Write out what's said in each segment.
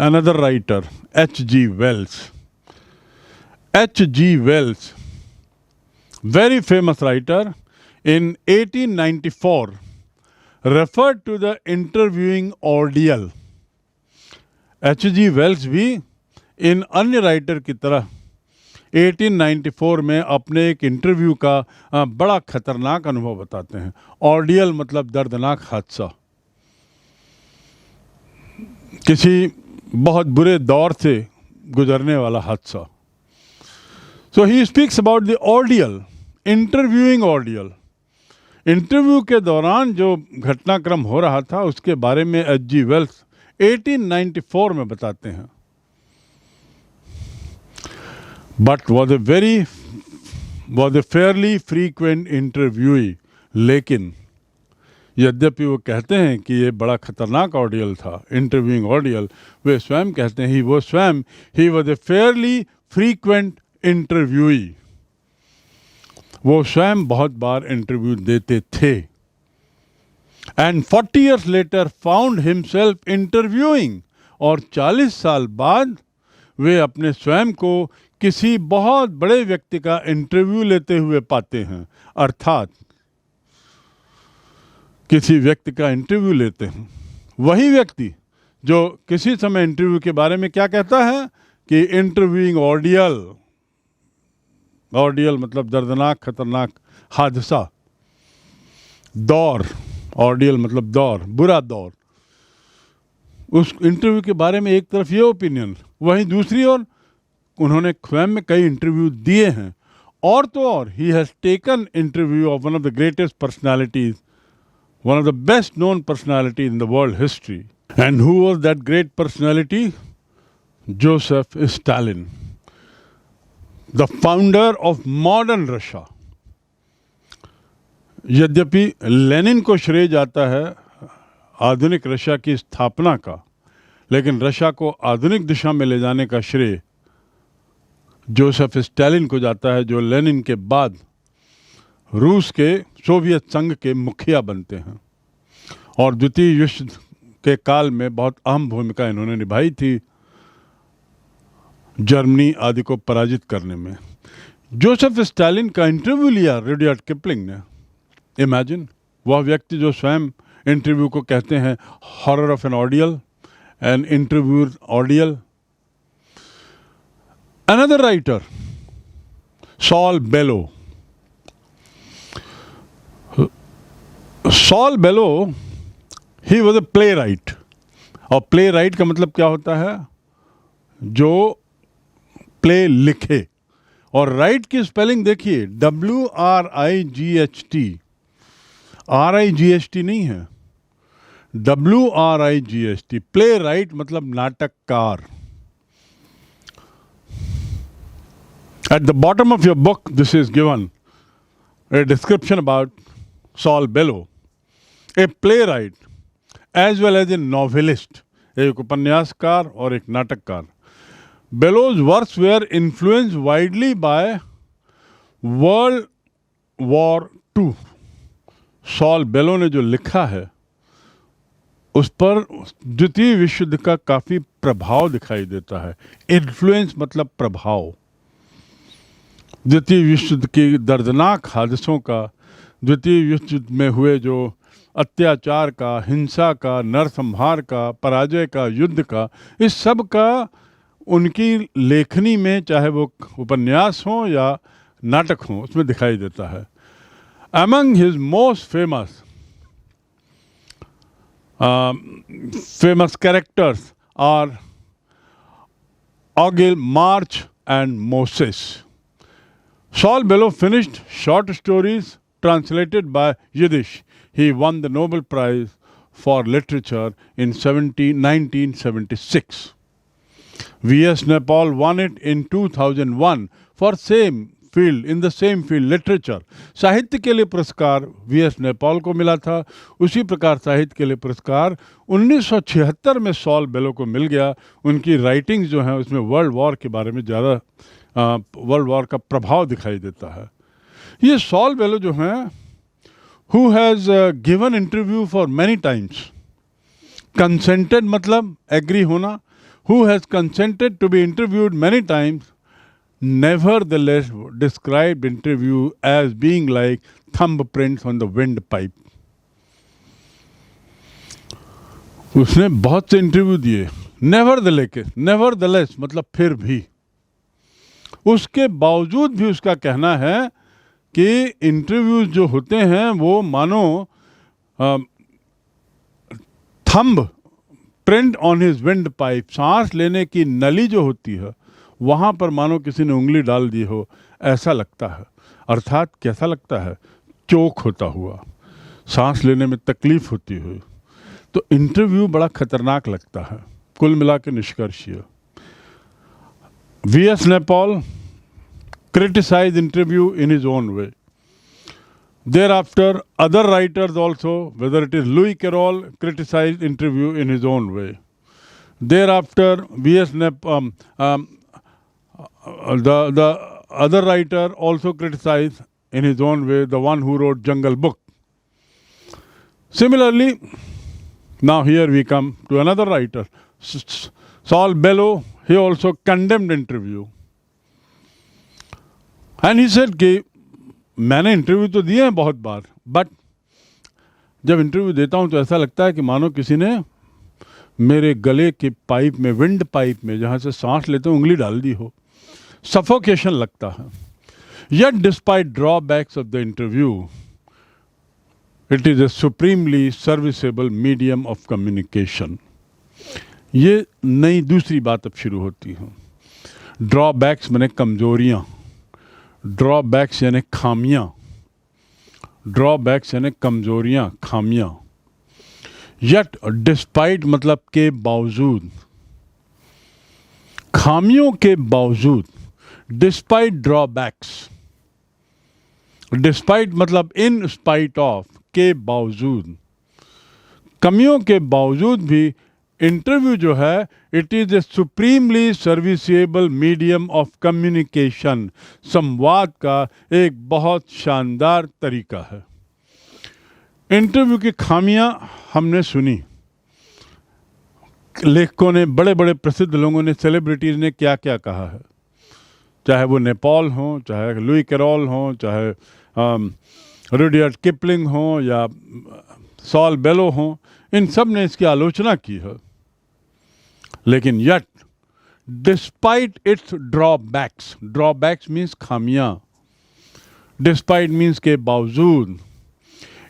Another writer, H.G. Wells. H.G. Wells, very famous writer, in 1894 referred to the interviewing ordeal. H.G. Wells भी इन अन्य writer की तरह 1894 में अपने एक इंटरव्यू का बड़ा खतरनाक अनुभव बताते हैं. ऑर्डियल मतलब दर्दनाक हादसा, किसी बहुत बुरे दौर से गुजरने वाला हादसा. So he speaks about the ordeal, interviewing ordeal. Interview के दौरान जो घटनाक्रम हो रहा था उसके बारे में H.G. वेल्स 1894 में बताते हैं. But was a fairly frequent interviewee. लेकिन यद्यपि वो कहते हैं कि ये बड़ा खतरनाक ऑर्डियल था, इंटरव्यूइंग ऑर्डियल, वे स्वयं कहते हैं ही was A Fairlie frequent interviewee. वो स्वयं बहुत बार इंटरव्यू देते थे. And 40 years later found himself interviewing. और 40 साल बाद वे अपने स्वयं को किसी बहुत बड़े व्यक्ति का इंटरव्यू लेते हुए पाते हैं. अर्थात किसी व्यक्ति का इंटरव्यू लेते हैं, वही व्यक्ति जो किसी समय इंटरव्यू के बारे में क्या कहता है कि इंटरव्यूइंग ऑर्डियल मतलब दर्दनाक खतरनाक हादसा, दौर, ऑर्डियल मतलब दौर, बुरा दौर. उस इंटरव्यू के बारे में एक तरफ ये ओपिनियन, वहीं दूसरी ओर उन्होंने स्वयं में कई इंटरव्यू दिए हैं. और तो और he has taken interview of one of the greatest personalities, one of the best known personality in the world history. And who was that great personality? Joseph Stalin, the founder of modern Russia. यद्यपि Lenin को श्रेय जाता है आधुनिक Russia की स्थापना का, लेकिन रशिया को आधुनिक दिशा में ले जाने का श्रेय जोसेफ स्टालिन को जाता है, जो लेनिन के बाद रूस के सोवियत संघ के मुखिया बनते हैं और द्वितीय विश्व के काल में बहुत अहम भूमिका इन्होंने निभाई थी जर्मनी आदि को पराजित करने में. जोसेफ स्टालिन का इंटरव्यू लिया रुडयार्ड किपलिंग ने. इमेजिन, वह व्यक्ति जो स्वयं इंटरव्यू को कहते हैं horror of an ordeal, an interview ordeal. Another writer, Saul Bellow. Saul Bellow, he was a playwright. और प्ले राइट का मतलब क्या होता है? जो प्ले लिखे. और राइट की स्पेलिंग देखिए, WRIGHT. RIGHT नहीं है, WRIGHT. प्ले राइट मतलब नाटककार. At the bottom of your book, this is given a description about Saul Bellow, a playwright as well as a novelist, एक उपन्यासकार और एक नाटककार. Bellow's works were influenced widely by World War II. Saul Bellow ने जो लिखा है उस पर द्वितीय विश्व युद्ध का काफ़ी प्रभाव दिखाई देता है. इन्फ्लुएंस मतलब प्रभाव. द्वितीय विश्व युद्ध के दर्दनाक हादसों का, द्वितीय विश्व युद्ध में हुए जो अत्याचार का, हिंसा का, नरसंहार का, पराजय का, युद्ध का, इस सब का उनकी लेखनी में, चाहे वो उपन्यास हो या नाटक हो, उसमें दिखाई देता है. Among his most famous characters are Augil, March and Moses. Saul Bellow finished short stories translated by Yiddish. He won the Nobel Prize for Literature in 1976. V.S. Naipaul won it in 2001 for same field, in the same field, literature. साहित्य के लिए पुरस्कार V.S. नैपॉल को मिला था. उसी प्रकार साहित्य के लिए पुरस्कार 1976 में सॉल बेलो को मिल गया. उनकी राइटिंग्स जो हैं उसमें वर्ल्ड वॉर के बारे में ज़्यादा वर्ल्ड वॉर का प्रभाव दिखाई देता है. ये सॉल बेलो जो हैं, who has given interview for many times, consented मतलब एग्री होना, who has consented to be interviewed many times, nevertheless described interview as being like thumbprints on the windpipe. उसने बहुत से इंटरव्यू दिए, नेवरदलेस मतलब फिर भी, उसके बावजूद भी उसका कहना है कि इंटरव्यूज जो होते हैं वो मानो thumb print on his wind pipe, सांस लेने की नली जो होती है वहाँ पर मानो किसी ने उंगली डाल दी हो, ऐसा लगता है। अर्थात कैसा लगता है? चोक होता हुआ, सांस लेने में तकलीफ होती हुई। तो इंटरव्यू बड़ा खतरनाक लगता है। कुल मिला के निष्कर्ष ये, V.S. Naipaul criticized interview in his own way. Thereafter, other writers also, whether it is Louis Carroll, criticized interview in his own way. Thereafter, V.S. Naipaul, the other writer also criticized in his own way, the one who wrote Jungle Book. Similarly, now here we come to another writer, Saul Bellow. He also condemned interview. And he said कि मैंने interview तो दिए हैं बहुत बार, but जब interview देता हूं तो ऐसा लगता है कि मानो किसी ने मेरे गले के पाइप में, विंड पाइप में जहां से सांस लेते हैं, उंगली डाल दी हो। सफोकेशन लगता है। Yet despite drawbacks of the interview, it is a supremely serviceable medium of communication. ये नई दूसरी बात अब शुरू होती है। ड्रॉबैक्स माने कमजोरियां, ड्रॉबैक्स यानी खामियां, ड्रॉबैक्स यानी कमजोरियां, खामियां। यट डिस्पाइट मतलब के बावजूद, खामियों के बावजूद, डिस्पाइट ड्रॉबैक्स, डिस्पाइट मतलब इन स्पाइट ऑफ, के बावजूद, कमियों के बावजूद भी इंटरव्यू जो है, it is a supremely serviceable medium of communication, संवाद का एक बहुत शानदार तरीका है। इंटरव्यू की खामियां हमने सुनी, लेखकों ने, बड़े बड़े प्रसिद्ध लोगों ने, सेलिब्रिटीज ने क्या क्या कहा है, चाहे वो नेपॉल हो, चाहे लुई कैरोल हो, चाहे रुडयार्ड किपलिंग हो या सॉल बेलो हो, इन सब ने इसकी आलोचना की है। लेकिन yet despite it's drawbacks, drawbacks means खामियां, डिस्पाइट मीन्स के बावजूद,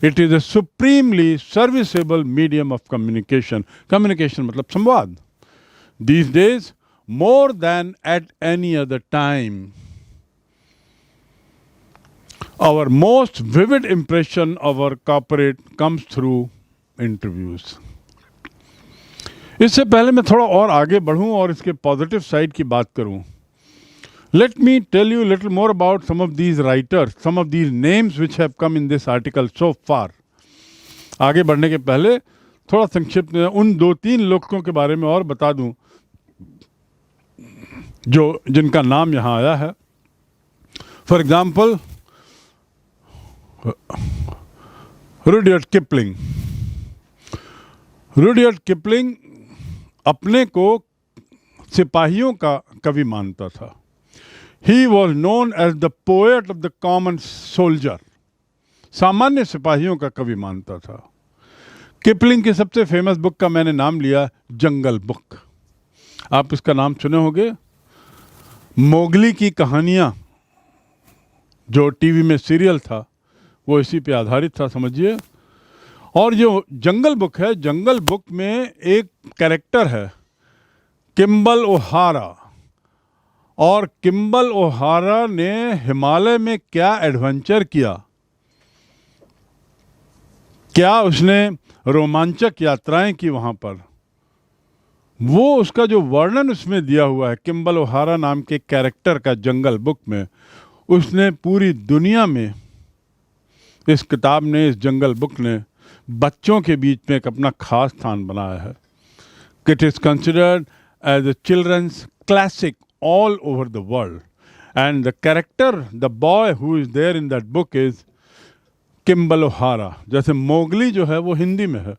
it is a supremely serviceable medium of communication. Communication मतलब संवाद। These days more than at any other time, our most vivid impression of our corporate comes through interviews. इससे पहले मैं थोड़ा और आगे बढ़ूं और इसके पॉजिटिव साइड की बात करूं, let me tell you a little more about some of these writers, some of these names which have come in this article so far. आगे बढ़ने के पहले थोड़ा संक्षिप्त में उन 2-3 लेखकों के बारे में और बता दूं जो जिनका नाम यहाँ आया है। For example, Rudyard Kipling. Rudyard Kipling अपने को सिपाहियों का कवि मानता था। He was known as the poet of the common soldier, सामान्य सिपाहियों का कवि मानता था। किपलिंग की सबसे फेमस बुक का मैंने नाम लिया जंगल बुक। आप इसका नाम सुने होंगे। मोगली की कहानियाँ जो टीवी में सीरियल था वो इसी पे आधारित था, समझिए। और जो जंगल बुक है, जंगल बुक में एक कैरेक्टर है किम्बल ओहारा, और किम्बल ओहारा ने हिमालय में क्या एडवेंचर किया, क्या उसने रोमांचक यात्राएं की वहाँ पर, वो उसका जो वर्णन उसमें दिया हुआ है किम्बल ओहारा नाम के कैरेक्टर का जंगल बुक में। उसने पूरी दुनिया में, इस किताब ने, इस जंगल बुक ने बच्चों के बीच में एक अपना खास स्थान बनाया है। It is considered as a children's classic all over the world, and the character, the boy who is there in that book is Kimball O'Hara. जैसे मोगली जो है वो हिंदी में है,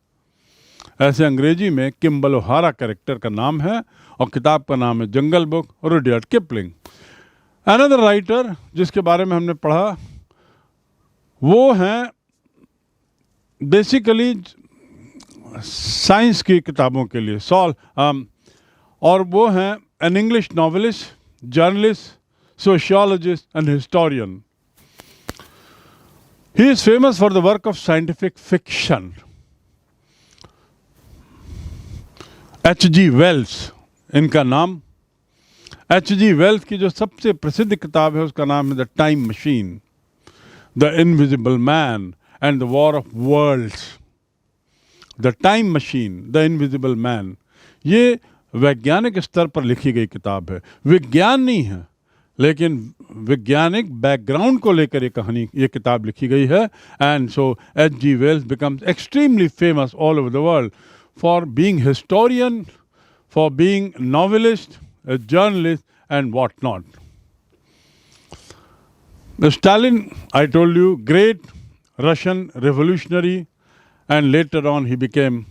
ऐसे अंग्रेजी में किम्बल ओहारा कैरेक्टर का नाम है, और किताब का नाम है Jungle Book, Rudyard Kipling. Another writer जिसके बारे में हमने पढ़ा वो हैं बेसिकली साइंस की किताबों के लिए और वो हैं an English novelist, journalist, sociologist and historian. He is famous for the work of scientific fiction. H.G. Wells इनका नाम। H.G. Wells की जो सबसे प्रसिद्ध किताब है उसका नाम है the time machine, the invisible man and the war of worlds. The time machine, the invisible man, ये वैज्ञानिक स्तर पर लिखी गई किताब है। विज्ञान नहीं है लेकिन वैज्ञानिक बैकग्राउंड को लेकर ये किताब लिखी गई है। And so H.G. Wells becomes extremely famous all over the world for being historian, for being novelist, a journalist and what not. Stalin, I told you, great Russian revolutionary, and later on he became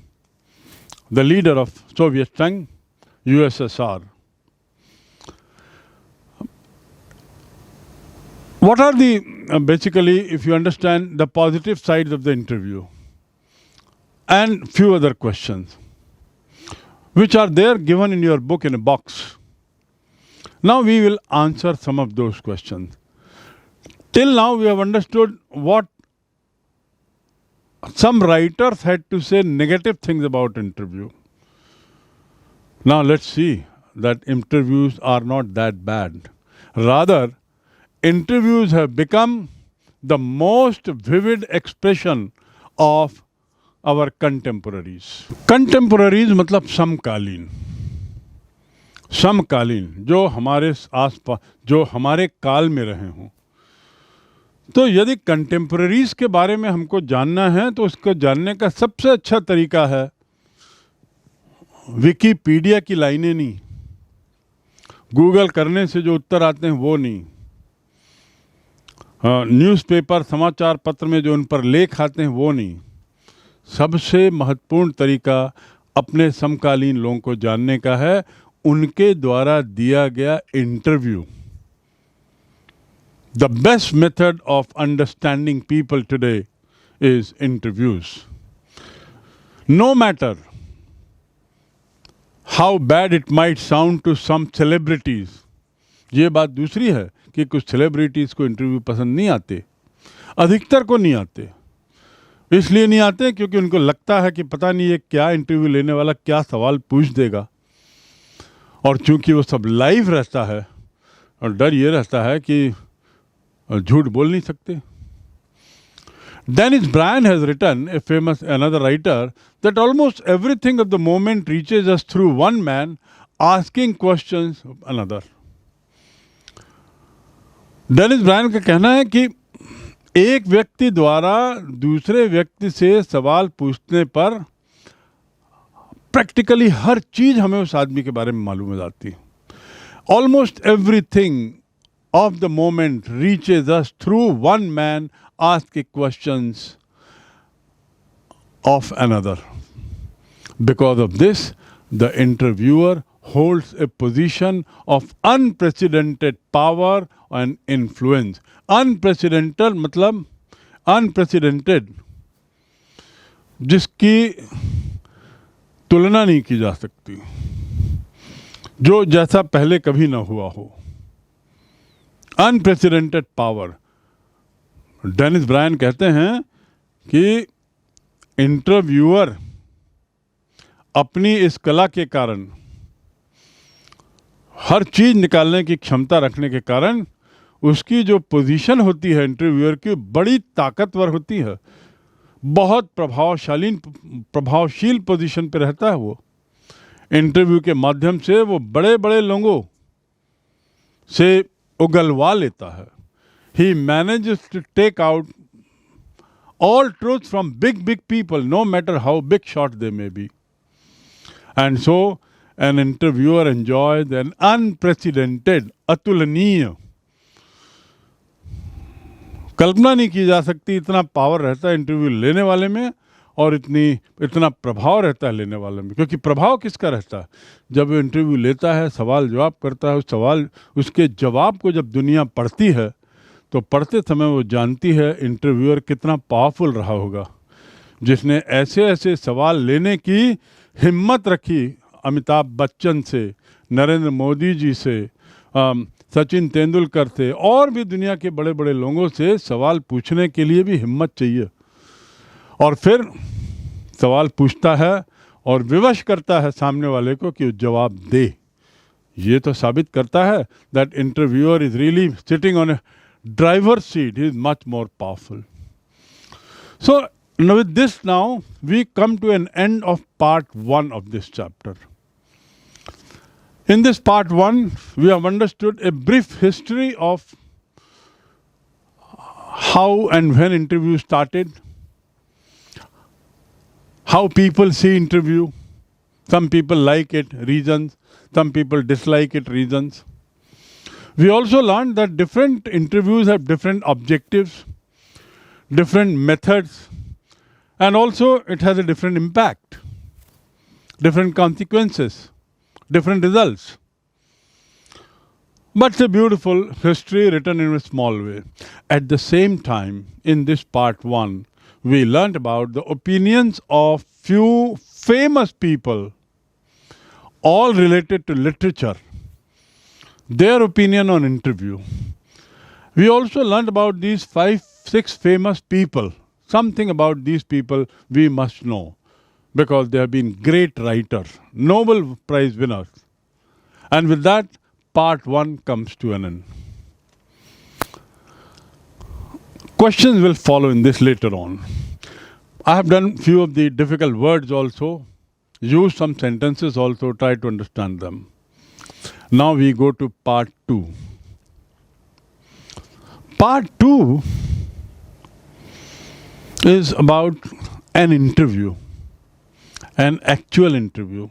the leader of Soviet tongue, USSR. What are the basically, if you understand the positive sides of the interview and few other questions which are there given in your book in a box. Now we will answer some of those questions. Till now we have understood what some writers had to say negative things about interview. Now let's see that interviews are not that bad. Rather, interviews have become the most vivid expression of our contemporaries. Contemporaries मतलब समकालीन, समकालीन जो हमारे आसपास, जो हमारे काल में रहे हों। तो यदि कंटेम्पररीज के बारे में हमको जानना है तो उसको जानने का सबसे अच्छा तरीका है विकिपीडिया की लाइनें नहीं, गूगल करने से जो उत्तर आते हैं वो नहीं, न्यूज़पेपर समाचार पत्र में जो उन पर लेख आते हैं वो नहीं। सबसे महत्वपूर्ण तरीका अपने समकालीन लोगों को जानने का है उनके द्वारा दिया गया interview. The best method of understanding people today is interviews. No matter how bad it might sound to some celebrities, ये बात दूसरी है कि कुछ सेलिब्रिटीज़ को इंटरव्यू पसंद नहीं आते, अधिकतर को नहीं आते। इसलिए नहीं आते क्योंकि उनको लगता है कि पता नहीं ये क्या इंटरव्यू लेने वाला क्या सवाल पूछ देगा, और चूंकि वो सब लाइव रहता है और डर ये रहता है कि झूठ बोल नहीं सकते। Dennis Bryan has written, a famous another writer, that almost everything of the moment reaches us through one man asking questions of another. Dennis Brian का कहना है कि एक व्यक्ति द्वारा दूसरे व्यक्ति से सवाल पूछने पर प्रैक्टिकली हर चीज हमें उस आदमी के बारे में मालूम हो जाती है। Almost everything of the moment reaches us through one man asking questions of another. Because of this, the interviewer holds a position of unprecedented power and influence. Unprecedented मतलब unprecedented, जिसकी तुलना नहीं की जा सकती, जो जैसा पहले कभी ना हुआ हो। Unprecedented power. डेनिस ब्रायन कहते हैं कि इंटरव्यूअर अपनी इस कला के कारण, हर चीज निकालने की क्षमता रखने के कारण, उसकी जो पोजीशन होती है इंटरव्यूअर की बड़ी ताकतवर होती है, बहुत प्रभावशील पोजीशन पे रहता है। वो इंटरव्यू के माध्यम से वो बड़े बड़े लोगों से उगलवा लेता है। He manages to take out all truths from big people, no matter how big shot they may be. And so an interviewer enjoys an unprecedented, अतुलनीय, कल्पना नहीं की जा सकती इतना पावर रहता है इंटरव्यू लेने वाले में और इतना प्रभाव रहता है लेने वाले में। क्योंकि प्रभाव किसका रहता है? जब वो इंटरव्यू लेता है, सवाल जवाब करता है, उसके जवाब को जब दुनिया पढ़ती है तो पढ़ते समय वो जानती है इंटरव्यूअर कितना पावरफुल रहा होगा, जिसने ऐसे ऐसे सवाल लेने की हिम्मत रखी। अमिताभ बच्चन से, नरेंद्र मोदी जी से, सचिन तेंदुलकर से, और भी दुनिया के बड़े बड़े लोगों से सवाल पूछने के लिए भी हिम्मत चाहिए। और फिर सवाल पूछता है और विवश करता है सामने वाले को कि वो जवाब दे। ये तो साबित करता है that interviewer is really sitting on A driver seat, he is much more powerful. So with this now we come to an end of part 1 of this chapter. In this part 1 we have understood a brief history of how and when interview started, how people see interview. Some people like it, reasons. Some people dislike it, reasons. We also learned that different interviews have different objectives, different methods, and also it has a different impact, different consequences, different results. But it's a beautiful history written in a small way. At the same time, in this part 1, we learnt about the opinions of few famous people, all related to literature, their opinion on interview. We also learnt about these 5-6 famous people. Something about these people we must know, because they have been great writers, Nobel Prize winners. And with that, part 1 comes to an end. Questions will follow in this later on. I have done few of the difficult words also, used some sentences also, try to understand them. Now we go to part 2. Part 2 is about an interview, an actual interview.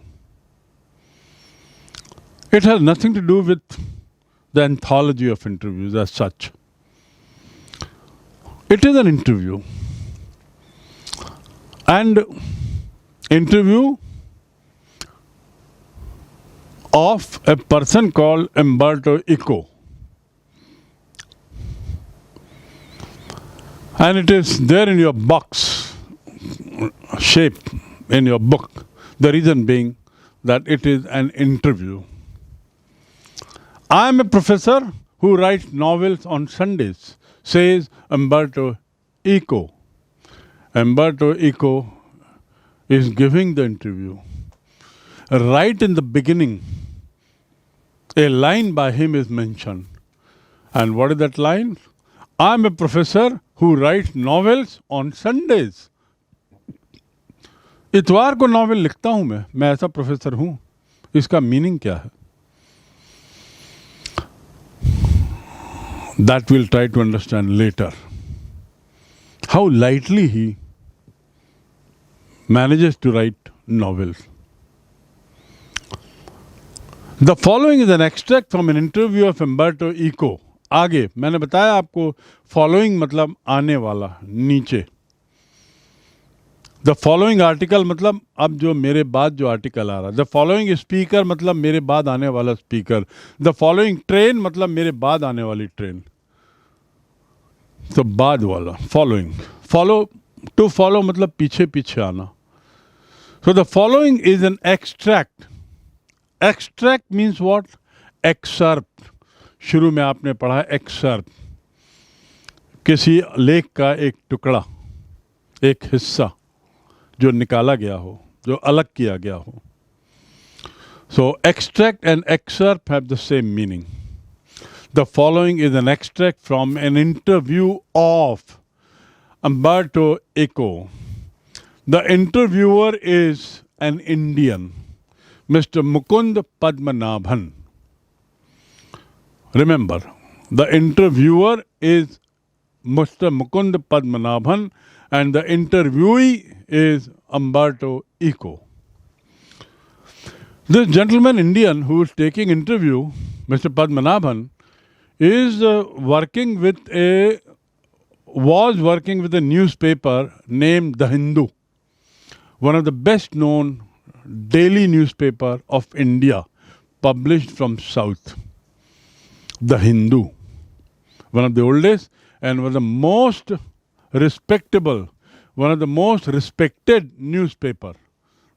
It has nothing to do with the anthology of interviews as such. It is an interview. And interview of a person called Umberto Eco. And it is there in your box shape in your book. The reason being that it is an interview. I am a professor who writes novels on Sundays, says Umberto Eco. Umberto Eco is giving the interview. Right in the beginning, a line by him is mentioned. And what is that line? I am a professor who writes novels on Sundays. इतवार को novel लिखता हूं मैं ऐसा professor हूं. इसका meaning क्या है? That we'll try to understand later. How lightly he manages to write novels. The following is an extract from an interview of Umberto Eco. आगे मैंने बताया आपको फॉलोइंग मतलब आने वाला, नीचे. द फॉलोइंग आर्टिकल मतलब अब जो मेरे बाद जो आर्टिकल आ रहा है. द फॉलोइंग स्पीकर मतलब मेरे बाद आने वाला स्पीकर. द फॉलोइंग ट्रेन मतलब मेरे बाद आने वाली ट्रेन. तो बाद वाला फॉलोइंग. टू फॉलो मतलब पीछे पीछे आना. So the following is an extract. Extract means what? Excerpt. शुरू में आपने पढ़ा एक्सर्प्ट, किसी लेख का एक टुकड़ा, एक हिस्सा जो निकाला गया हो, जो अलग किया गया हो. So extract and excerpt have the same meaning. The following is an extract from an interview of Umberto Eco. The interviewer is an Indian, Mr. Mukund Padmanabhan. Remember, the interviewer is Mr. Mukund Padmanabhan and the interviewee is Umberto Eco. This gentleman Indian who is taking interview, Mr. Padmanabhan, was working with a newspaper named The Hindu. one of the best known daily newspaper of India, published from South, The Hindu, one of the oldest and one of the most respectable, one of the most respected newspaper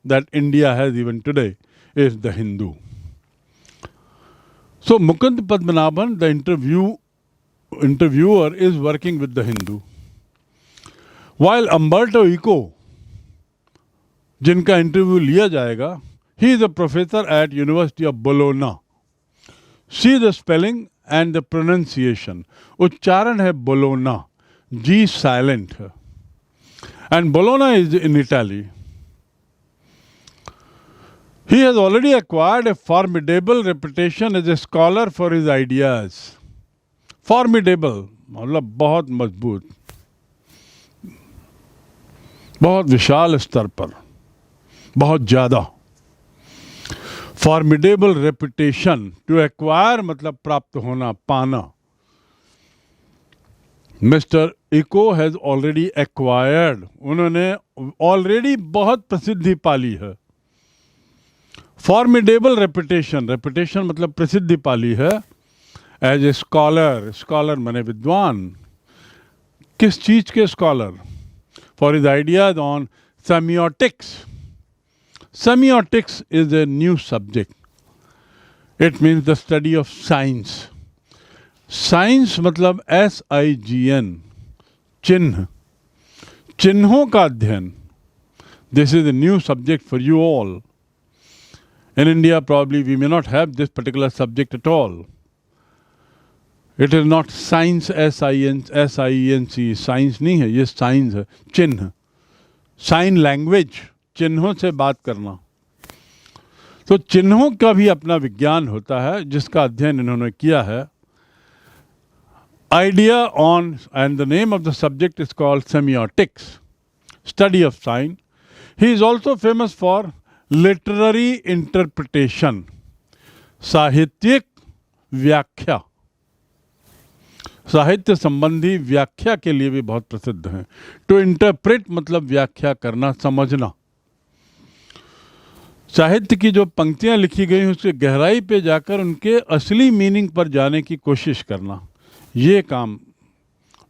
that India has even today is The Hindu. So Mukund Padmanabhan, the interviewer, is working with The Hindu, while Umberto Eco, जिनका interview लिया जाएगा, he is a professor at University of Bologna. See the spelling and the pronunciation. उच्चारण है Bologna, G silent है, and Bologna is in Italy. He has already acquired a formidable reputation as a scholar for his ideas. Formidable मतलब बहुत मजबूत, बहुत विशाल स्तर पर, बहुत ज़्यादा. फॉर्मिडेबल रेपुटेशन, टू एक्वायर मतलब प्राप्त होना, पाना. Mister Eco has already acquired, उन्होंने ऑलरेडी बहुत प्रसिद्धि पाली है. फॉर्मिडेबल रेपुटेशन, रेपुटेशन मतलब प्रसिद्धि पाली है एज ए स्कॉलर. स्कॉलर माने विद्वान. किस चीज के scholar? For his ideas on semiotics. Semiotics is a new subject. It means the study of science. Science मतलब SIGN, चिन्ह, चिन्हों का अध्ययन. This is a new subject for you all. In India, probably we may not have this particular subject at all. It is not science, SIENC. Science नहीं है, ये science है. चिन्ह, sign language, चिन्हों से बात करना. तो चिन्हों का भी अपना विज्ञान होता है जिसका अध्ययन इन्होंने किया है. Idea on, and the name of the subject is called semiotics, study of sine. He is also famous for literary interpretation, साहित्यिक व्याख्या. साहित्य संबंधी व्याख्या के लिए भी बहुत प्रसिद्ध हैं. टू इंटरप्रेट मतलब व्याख्या करना, समझना. साहित्य की जो पंक्तियां लिखी गई हैं उसके गहराई पे जाकर उनके असली मीनिंग पर जाने की कोशिश करना, ये काम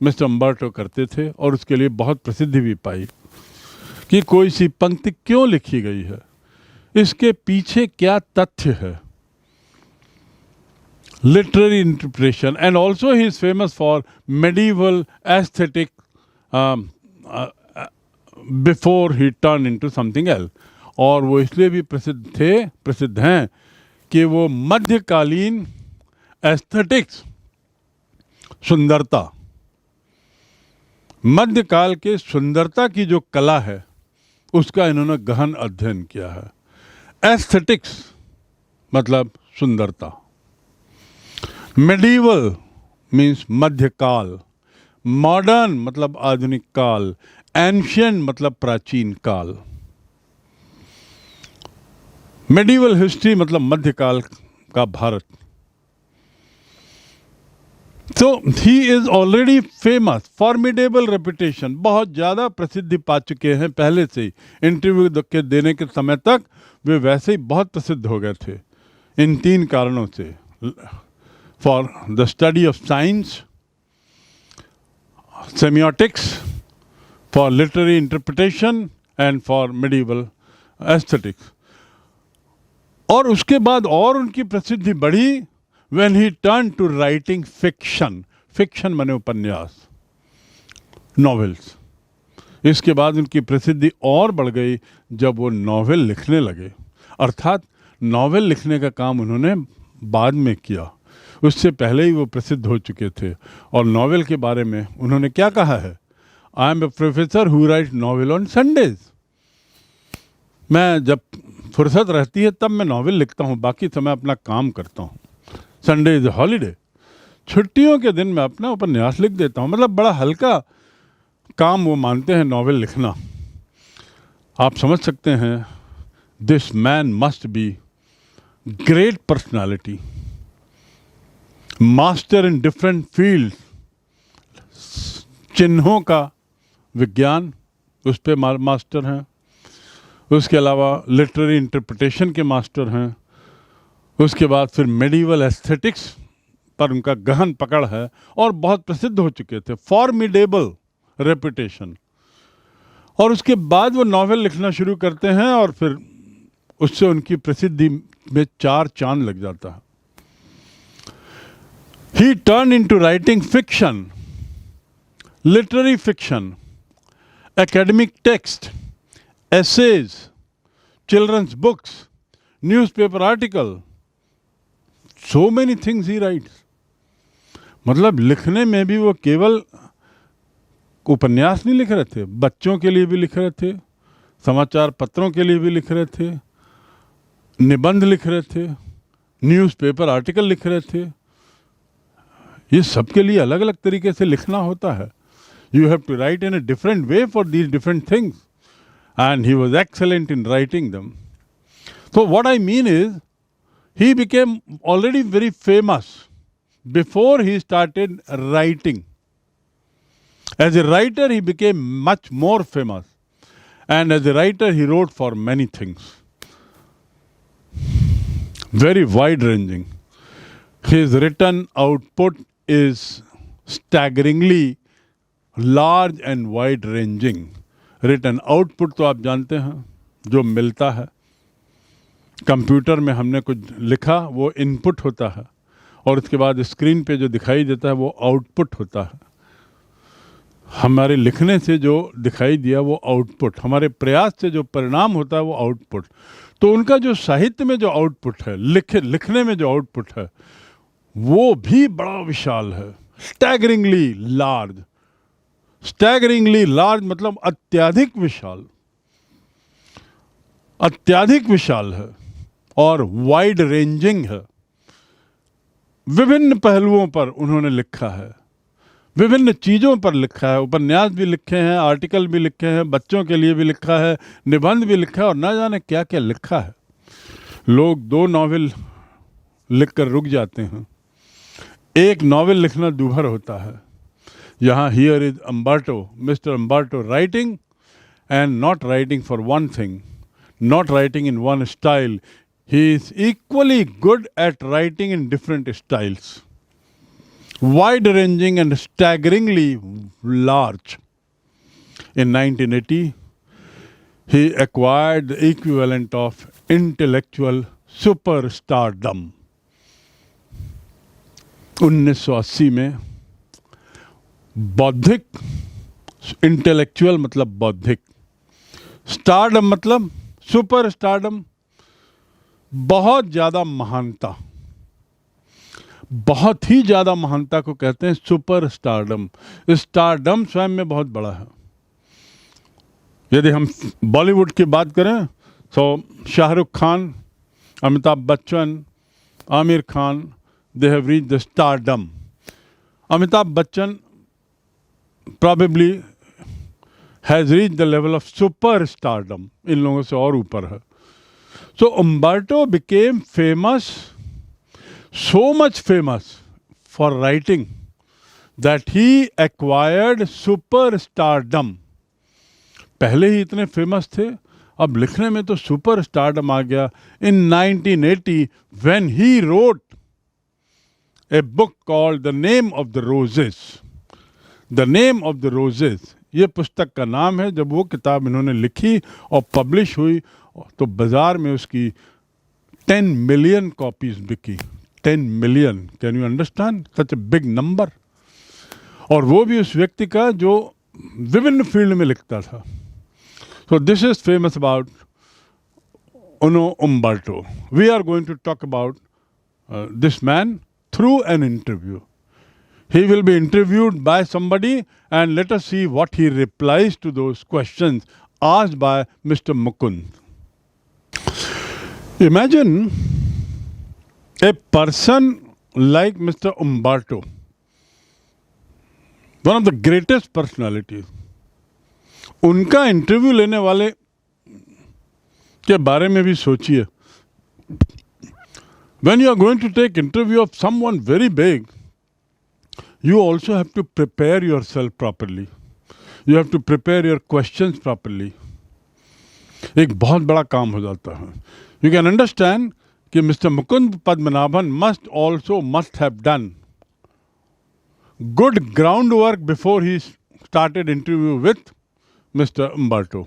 मिस्टर अम्बर्टो करते थे और उसके लिए बहुत प्रसिद्धि भी पाई. कि कोई सी पंक्ति क्यों लिखी गई है, इसके पीछे क्या तथ्य है. Literary interpretation. And also he is famous for medieval aesthetic before he turn into something else. और वो इसलिए भी प्रसिद्ध हैं कि वो मध्यकालीन एस्थेटिक्स, सुंदरता, मध्यकाल के सुंदरता की जो कला है उसका इन्होंने गहन अध्ययन किया है. एस्थेटिक्स मतलब सुंदरता. मेडिवल मीन्स मध्यकाल. मॉडर्न मतलब आधुनिक काल. एंशियंट मतलब प्राचीन काल. मेडिवल हिस्ट्री मतलब मध्यकाल का भारत. तो he is already famous, formidable reputation, बहुत ज़्यादा प्रसिद्धि पा चुके हैं पहले से ही. इंटरव्यू के देने के समय तक वे वैसे ही बहुत प्रसिद्ध हो गए थे इन 3 कारणों से. For the study of science, semiotics, for literary interpretation and for medieval aesthetics. और उसके बाद और उनकी प्रसिद्धि बढ़ी when he turned to writing fiction. fiction माने उपन्यास, नॉवेल्स. इसके बाद उनकी प्रसिद्धि और बढ़ गई जब वो नॉवेल लिखने लगे. अर्थात नॉवेल लिखने का काम उन्होंने बाद में किया, उससे पहले ही वो प्रसिद्ध हो चुके थे. और नॉवेल के बारे में उन्होंने क्या कहा है? I am a professor who write novel on Sundays. मैं जब फुर्सत रहती है तब मैं नॉवेल लिखता हूँ, बाकी समय अपना काम करता हूँ. Sunday is holiday. छुट्टियों के दिन मैं अपना उपन्यास लिख देता हूँ. मतलब बड़ा हल्का काम वो मानते हैं नॉवेल लिखना. आप समझ सकते हैं, this man must be great personality, master in different field. चिन्हों का विज्ञान, उस पर मास्टर हैं. उसके अलावा लिटरेरी इंटरप्रिटेशन के मास्टर हैं। उसके बाद फिर मेडिवल एस्थेटिक्स पर उनका गहन पकड़ है और बहुत प्रसिद्ध हो चुके थे, फॉर्मिडेबल रेपुटेशन। और उसके बाद वो नॉवेल लिखना शुरू करते हैं और फिर उससे उनकी प्रसिद्धि में 4 चांद लग जाता है। ही turn into writing fiction, literary fiction, academic text, essays, children's books, newspaper article, so many things he writes. मतलब लिखने में भी वो केवल उपन्यास नहीं लिख रहे थे, बच्चों के लिए भी लिख रहे थे, समाचार पत्रों के लिए भी लिख रहे थे, निबंध लिख रहे थे, न्यूज़पेपर आर्टिकल लिख रहे थे। ये सब के लिए अलग अलग तरीके से लिखना होता है। You have to write in a different way for these different things. And he was excellent in writing them. So what I mean is, he became already very famous before he started writing. As a writer, he became much more famous. And as a writer, he wrote for many things. Very wide-ranging. His written output is staggeringly large and wide ranging. Written output तो आप जानते हैं जो मिलता है, computer में हमने कुछ लिखा वो इनपुट होता है और उसके बाद स्क्रीन पे जो दिखाई देता है वो आउटपुट होता है। हमारे लिखने से जो दिखाई दिया वो आउटपुट, हमारे प्रयास से जो परिणाम होता है वो आउटपुट। तो उनका जो साहित्य में जो आउटपुट है, लिखने में जो आउटपुट है, वो भी बड़ा विशाल है। स्टैगरिंगली लार्ज, स्टैगरिंगली लार्ज मतलब अत्यधिक विशाल, अत्यधिक विशाल है और वाइड रेंजिंग है। विभिन्न पहलुओं पर उन्होंने लिखा है, विभिन्न चीज़ों पर लिखा है। उपन्यास भी लिखे हैं, आर्टिकल भी लिखे हैं, बच्चों के लिए भी लिखा है, निबंध भी लिखा है और न जाने क्या क्या लिखा है। लोग 2 नॉवेल लिखकर रुक जाते हैं, एक नॉवेल लिखना दूभर होता है। यहाँ here is Umberto, mister Umberto writing and not writing for one thing, not writing in one style. He is equally good at writing in different styles, wide-ranging and staggeringly large. In 1980, he acquired the equivalent of intellectual superstardom. 1980 में बौद्धिक, intellectual मतलब बौद्धिक, stardom मतलब super stardom, बहुत ज़्यादा महानता, बहुत ही ज़्यादा महानता को कहते हैं सुपर स्टारडम. स्टारडम स्वयं में बहुत बड़ा है. यदि हम बॉलीवुड की बात करें तो Shahrukh Khan, Amitabh Bachchan, Aamir Khan, they have reached the stardom. Amitabh Bachchan probably has reached the level of super stardom. इन लोगों से और ऊपर है. So Umberto became famous, so much famous for writing that he acquired superstardom. पहले ही इतने फेमस थे, अब लिखने में तो सुपर स्टारडम आ गया. In 1980 when he wrote a book called The Name of the Roses. The Name of the Roses, ये पुस्तक का नाम है. जब वो किताब इन्होंने लिखी और पब्लिश हुई तो बाज़ार में उसकी 10 मिलियन कॉपीज़ बिकी. 10 million, can you understand such a big number. और वो भी उस व्यक्ति का जो विभिन्न फील्ड में लिखता था. So this is famous about you know Umberto. We are going to talk about this man through an interview. He will be interviewed by somebody and let us see what he replies to those questions asked by Mr. Mukund. Imagine a person like Mr. Umberto, one of the greatest personalities. उनका interview लेने वाले के बारे में भी सोचिए. When you are going to take interview of someone very big, you also have to prepare yourself properly. You have to prepare your questions properly. एक बहुत बड़ा काम हो जाता है. यू कैन अंडरस्टैंड कि mister Mukund Padmanabhan must have done good groundwork before he started interview with Mr. Umberto.